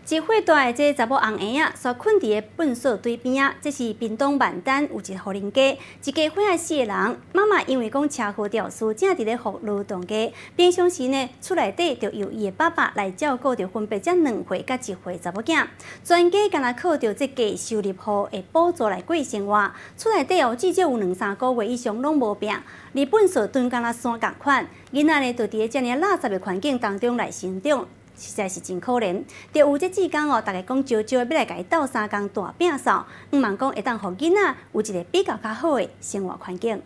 一岁大的这查某红婴仔，煞困伫个粪扫堆边啊。这是屏东万丹有一个户人家，一家伙仔4个人，妈妈因为讲车祸吊死，正伫咧服劳动家。平常时呢，厝内底就由伊的爸爸来照顾着分别这2岁甲1岁查某囝。全家敢若靠着这个收入户的补助来过生活。厝内底至少有2、3个月以上拢无病，而粪扫堆敢若山共款，囡仔呢就伫咧遮尔垃圾的环境当中来成长。实在是真可怜，就有这志工大家讲招招要来甲伊斗3工大摒扫，希望讲会当互囡仔有一个比较较好的生活环境。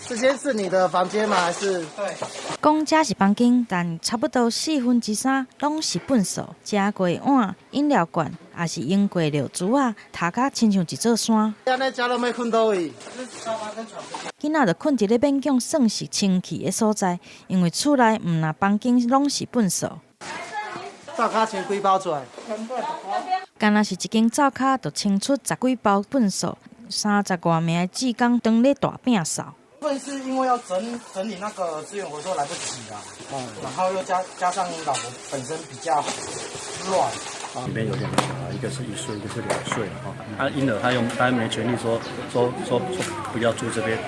这些是你的房间吗？还是？对。讲这是房间，但差不多3/4拢是粪扫，食过的碗、饮料罐，也是用过的漏珠啊，头壳亲像一座山。安尼家拢要困倒位。囡仔就困伫咧勉强算是清气的所在，因为厝内毋若房间拢是粪扫。灶骹清几包出来？敢若是一间灶骹，就清出10几包粪扫，30多名的志工当咧大摒扫。粪是因为要整理那个资源回收来不及啊，然后又加上老婆本身比较乱。里面有2个小孩，一个是1岁，一个是2岁哈。婴儿他没权利说不要住这边。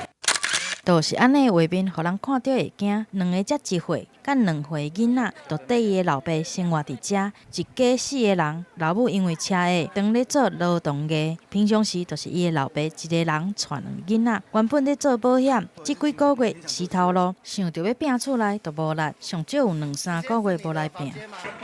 就是安尼画面，互人看到会惊。2个才1岁，甲2岁的囡仔，就缀伊的老爸生活伫遮。一家4个人，老母因为车祸，当咧做劳动艺。平常时就是伊的老爸一个人带2个囡仔。原本咧做保险，这几个月死头路，想着要拼出来，就无力，上少有2、3个月无来拼。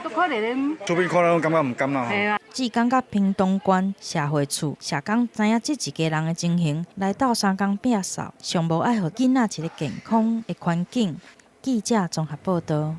都可能厝边看了感觉唔甘啦。志工甲屏东县社会处社工知影这一家人的情形，来斗3工摒扫，上无爱互囡仔一个健康的环境。记者综合报道。